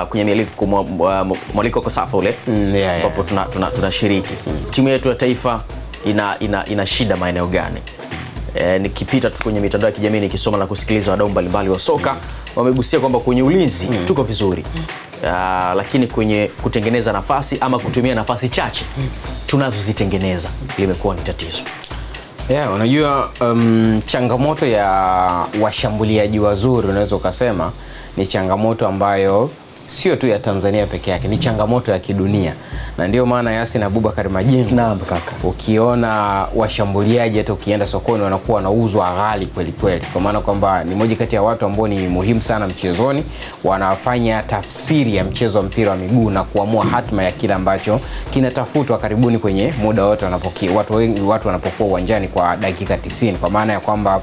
kwenye mwaliko Kosafa ule ambapo tunashiriki. Timu yetu ya taifa ina shida maeneo gani? Nikipita tu kwenye mitandao ya kijamii nikisoma na kusikiliza wadau mbalimbali wa soka wamegusia kwamba kwenye ulinzi tuko vizuri. Lakini kwenye kutengeneza nafasi ama kutumia nafasi chache tunazozitengeneza limekuwa ni tatizo. Unajua changamoto ya washambuliaji wazuri unaweza ukasema ni changamoto ambayo sio tu ya Tanzania peke yake, ni changamoto ya kidunia. Na ndio maana Yasin Abubakar Majengo, naam kaka, ukiona washambuliaji hata ukienda sokoni wanakuwa wanauzwa ghali kweli kweli, kwa maana kwamba ni moja kati ya watu ambao ni muhimu sana mchezoni, wanafanya tafsiri ya mchezo wa mpira wa miguu na kuamua hatima ya kila ambacho kinatafutwa karibuni kwenye muda wote watu wanapokuwa uwanjani kwa dakika 90, kwa maana ya kwamba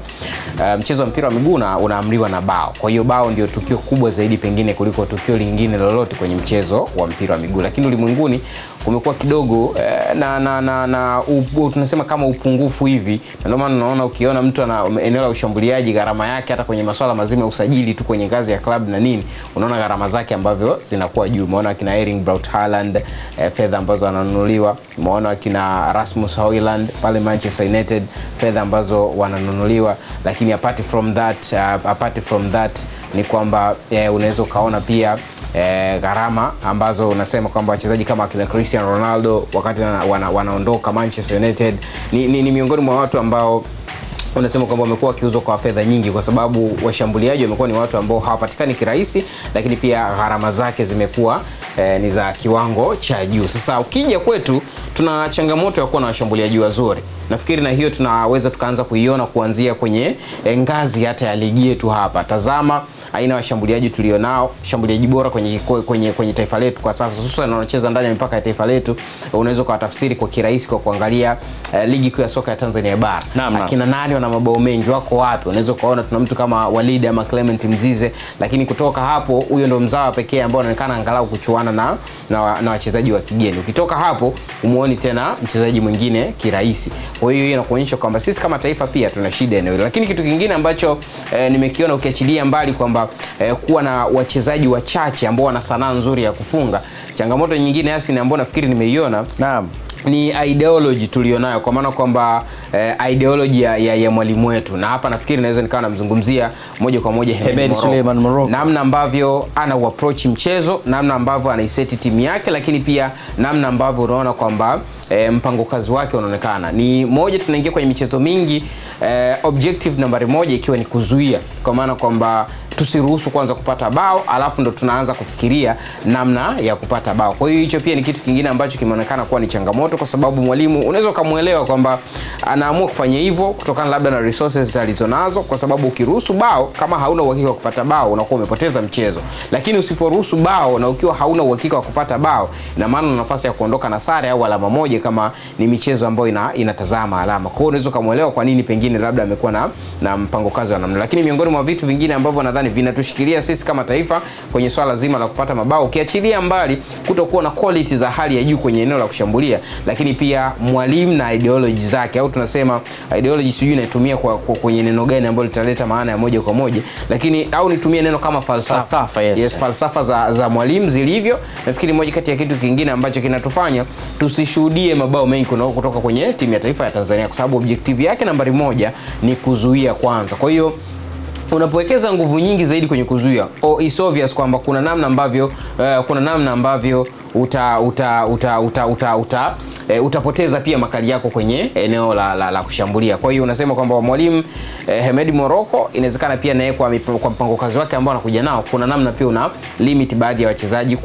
mchezo wa mpira wa miguu unaamriwa na bao. Kwa hiyo bao ndio tukio kubwa zaidi pengine kuliko tukio lingine lolote kwenye mchezo wa mpira wa miguu. Lakini ulimwenguni kumekuwa kidogo tunasema kama upungufu hivi. Ndio maana unaona ukiona mtu ana eneo la ushambuliaji, gharama yake hata kwenye masuala mazima ya usajili tu kwenye ngazi ya club na nini, unaona gharama zake ambavyo zinakuwa juu. Umeona kina Erling Braut Haaland fedha ambazo wananunuliwa. Umeona kina Rasmus Hojlund pale Manchester United fedha ambazo wananunuliwa. Lakini apart from that ni kwamba unaweza kaona pia gharama ambazo unasema kwamba wachezaji kama kina Cristiano Ronaldo wakati wanaondoka Manchester United ni miongoni mwa watu ambao unasema kwamba wamekuwa wakiuzwa kwa fedha nyingi, kwa sababu washambuliaji wamekuwa ni watu ambao hawapatikani kirahisi, lakini pia gharama zake zimekuwa ni za kiwango cha juu. Sasa ukija kwetu tuna changamoto ya kuwa na washambuliaji wazuri. Nafikiri na hiyo tunaweza tukaanza kuiona kuanzia kwenye ngazi hata ya ligi yetu hapa. Tazama aina ya washambuliaji tulionao, shambuliaji bora kwenye taifa letu kwa sasa, hususan wanacheza ndani ya mipaka ya taifa letu. Unaweza kuwatafsiri kwa kirahisi kwa kuangalia ligi kuu ya soka ya Tanzania bara. Akina nani wana mabao mengi, wako wapi? Unaweza kuona tuna mtu kama Walid ama Clement Mzize, lakini kutoka hapo huyo ndo mzawa pekee ambao anaonekana angalau kuchuana na wachezaji wa kigeni. Ukitoka hapo umuoni tena mchezaji mwingine kirahisi. Kwa hiyo inakuonyesha kwamba sisi kama taifa pia tuna shida eneo hilo. Lakini kitu kingine ambacho nimekiona ukiachilia mbali kwamba kuwa na wachezaji wachache ambao wana sanaa nzuri ya kufunga, changamoto nyingine Yasin ambayo nafikiri nimeiona ni ideology tulionayo, kwa maana kwamba ideology ya mwalimu wetu. Na hapa nafikiri naweza nikawa namzungumzia moja kwa moja Hemed Suleiman Morocco, namna ambavyo ana approach mchezo, namna ambavyo anaiseti timu yake, lakini pia namna ambavyo unaona kwamba mpango kazi wake unaonekana ni moja. Tunaingia kwenye michezo mingi, objective nambari moja ikiwa ni kuzuia, kwa maana kwamba tusiruhusu kwanza kupata bao alafu ndo tunaanza kufikiria namna ya kupata bao. Kwa hiyo hicho pia ni kitu kingine ambacho kimeonekana kuwa ni changamoto, kwa sababu mwalimu unaweza kumuelewa kwamba anaamua kufanya hivyo kutokana labda na resources alizonazo, kwa sababu ukiruhusu bao kama hauna uhakika wa kupata bao unakuwa umepoteza mchezo. Lakini usiporuhusu bao na ukiwa hauna uhakika wa kupata bao, ina maana una nafasi ya kuondoka na sare au alama moja kama ni michezo ambayo inatazama alama. Kwa hiyo unaweza kumuelewa kwa nini pengine labda amekuwa na mpango kazi wa namna. Lakini miongoni mwa vitu vingine ambavyo nadhani vinatushikilia sisi kama taifa kwenye swala zima la kupata mabao, ukiachilia mbali kutokuwa na quality za hali ya juu kwenye eneo la kushambulia, lakini pia mwalimu na ideology zake, au tunasema ideology sijui naitumia kwenye neno gani ambalo litaleta maana ya moja kwa moja, lakini au nitumie neno kama falsafa. Yes, falsafa za mwalimu zilivyo. Nafikiri moja kati ya kitu kingine ambacho kinatufanya tusishuhudie mabao mengi kutoka kwenye timu ya taifa ya Tanzania, kwa sababu objective yake nambari moja ni kuzuia kwanza. Kwa hiyo unapowekeza nguvu nyingi zaidi kwenye kuzuia, it's obvious kwamba kuna namna ambavyo utapoteza pia makali yako kwenye eneo la kushambulia. Kwa hiyo unasema kwamba mwalimu Hemed Morocco inawezekana pia naye kwa mpango kazi wake ambao anakuja nao, kuna namna pia una limit baadhi ya wachezaji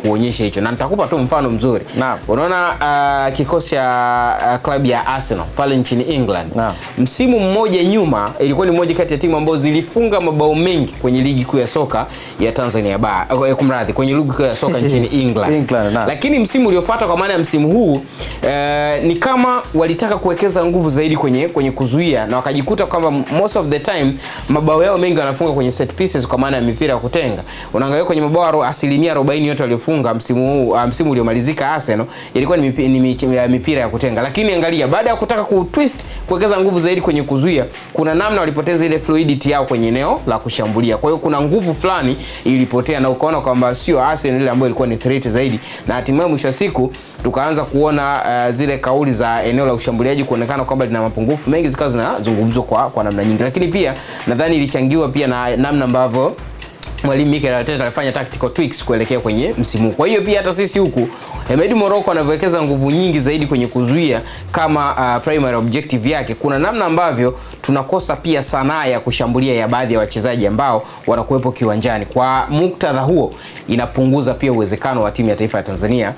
kuonyesha hicho. Na nitakupa tu mfano mzuri. Unaona kikosi cha klabu ya Arsenal pale nchini England. Msimu mmoja nyuma ilikuwa ni moja kati ya timu ambazo zilifunga mabao mengi kwenye ligi kuu ya soka ya Tanzania bara, kumradhi, kwenye ligi kuu ya soka nchini England. Lakini msimu uliofuata, kwa maana ya msimu huu, Ni kama walitaka kuwekeza nguvu zaidi kwenye kuzuia, na wakajikuta kwamba most of the time mabao yao mengi wanafunga kwenye set pieces, kwa maana ya mipira ya kutenga. Unaangalia kwenye mabao 40% yote waliofunga msimu uliomalizika Arsenal ilikuwa ni mipira ya kutenga. Lakini angalia, baada ya kutaka kutwist kuwekeza nguvu zaidi kwenye kuzuia, kuna namna walipoteza ile fluidity yao kwenye eneo la kushambulia. Kwa hiyo kuna nguvu fulani ilipotea, na ukaona kwamba sio Arsenal ile ambayo ilikuwa ni threat zaidi, na hatimaye mwisho wa siku tukaanza kuona zile kauli za eneo la ushambuliaji kuonekana kwamba lina mapungufu mengi, zikawa zinazungumzwa kwa namna nyingi. Lakini pia nadhani ilichangiwa pia na namna ambavyo mwalimu Mikel Arteta alifanya tactical tweaks kuelekea kwenye msimu. Kwa hiyo pia hata sisi huku Hemed Morocco anawekeza nguvu nyingi zaidi kwenye kuzuia kama primary objective yake. Kuna namna ambavyo tunakosa pia sanaa ya kushambulia ya baadhi ya wachezaji ambao wanakuwepo kiwanjani. Kwa muktadha huo inapunguza pia uwezekano wa timu ya taifa ya Tanzania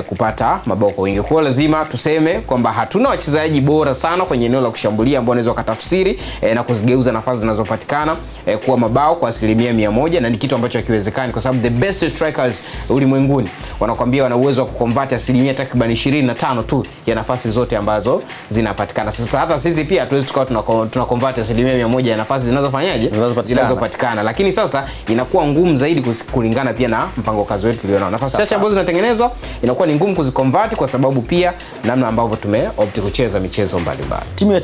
kupata mabao kwa wingi. Kwa hiyo lazima tuseme kwamba hatuna wachezaji bora sana kwenye eneo la kushambulia ambao wanaweza kutafsiri na kuzigeuza nafasi zinazopatikana kuwa mabao kwa 100%, na ni kitu ambacho hakiwezekani kwa sababu the best strikers ulimwenguni wanakuambia wana uwezo wa kuconvert 25% tu ya nafasi zote ambazo zinapatikana. Sasa hata sisi pia hatuwezi tukawa tuna convert 100% ya nafasi zinazopatikana. Lakini sasa inakuwa ngumu zaidi kulingana pia na mpango kazi wetu tulionao. Nafasi chache ambazo zinatengenezwa inakuwa ni ngumu kuziconvert kwa sababu pia namna ambavyo tumeopt kucheza michezo mbalimbali.